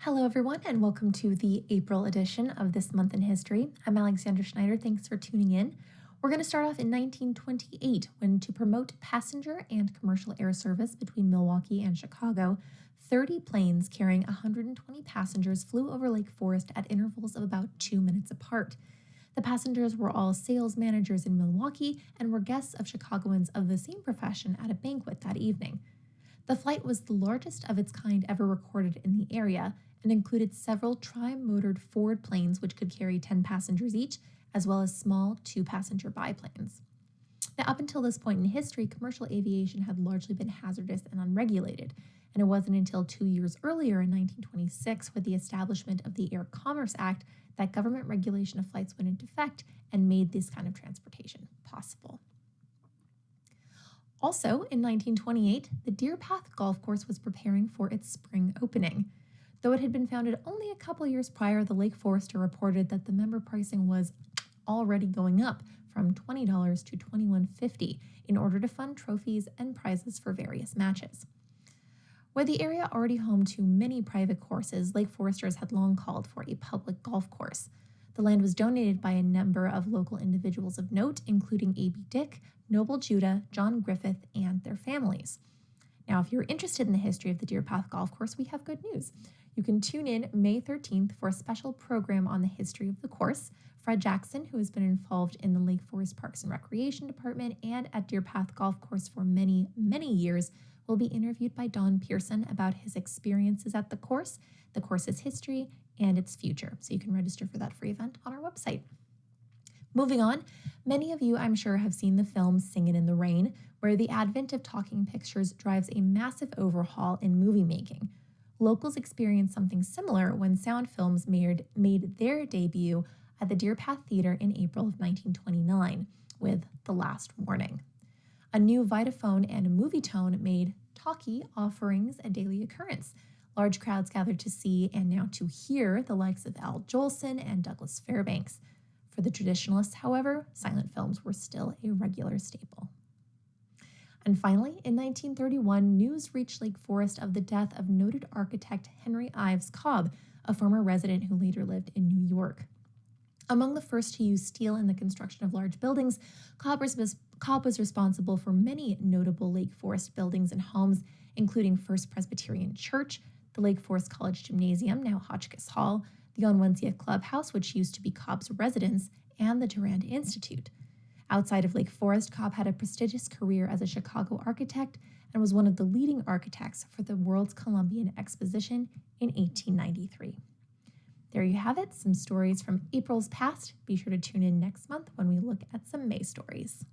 Hello, everyone, and welcome to the April edition of This Month in History. I'm Alexandra Schneider. Thanks for tuning in. We're going to start off in 1928 when, to promote passenger and commercial air service between Milwaukee and Chicago, 30 planes carrying 120 passengers flew over Lake Forest at intervals of about 2 minutes apart. The passengers were all sales managers in Milwaukee and were guests of Chicagoans of the same profession at a banquet that evening. The flight was the largest of its kind ever recorded in the area and included several tri-motored Ford planes which could carry 10 passengers each, as well as small two-passenger biplanes. Now, up until this point in history, commercial aviation had largely been hazardous and unregulated, and it wasn't until 2 years earlier in 1926, with the establishment of the Air Commerce Act, that government regulation of flights went into effect and made this kind of transportation possible. Also, in 1928, the Deerpath Golf Course was preparing for its spring opening. Though it had been founded only a couple years prior, the Lake Forester reported that the member pricing was already going up from $20 to $21.50 in order to fund trophies and prizes for various matches. With the area already home to many private courses, Lake Foresters had long called for a public golf course. The land was donated by a number of local individuals of note, including A.B. Dick, Noble Judah, John Griffith, and their families. Now, if you're interested in the history of the Deerpath Golf Course, we have good news. You can tune in May 13th for a special program on the history of the course. Fred Jackson, who has been involved in the Lake Forest Parks and Recreation Department and at Deerpath Golf Course for many, many years, will be interviewed by Don Pearson about his experiences at the course's history, and its future. So you can register for that free event on our website. Moving on, many of you, I'm sure, have seen the film Singin' in the Rain, where the advent of talking pictures drives a massive overhaul in movie making. Locals experienced something similar when sound films made their debut at the Deerpath Theater in April of 1929 with The Last Warning. A new Vitaphone and Movietone made talkie offerings a daily occurrence. Large crowds gathered to see and now to hear the likes of Al Jolson and Douglas Fairbanks. For the traditionalists, however, silent films were still a regular staple. And finally, in 1931, news reached Lake Forest of the death of noted architect Henry Ives Cobb, a former resident who later lived in New York. Among the first to use steel in the construction of large buildings, Cobb was responsible for many notable Lake Forest buildings and homes, including First Presbyterian Church, the Lake Forest College Gymnasium, now Hotchkiss Hall, the Onwentsia Clubhouse, which used to be Cobb's residence, and the Durand Institute. Outside of Lake Forest, Cobb had a prestigious career as a Chicago architect and was one of the leading architects for the World's Columbian Exposition in 1893. There you have it, some stories from April's past. Be sure to tune in next month when we look at some May stories.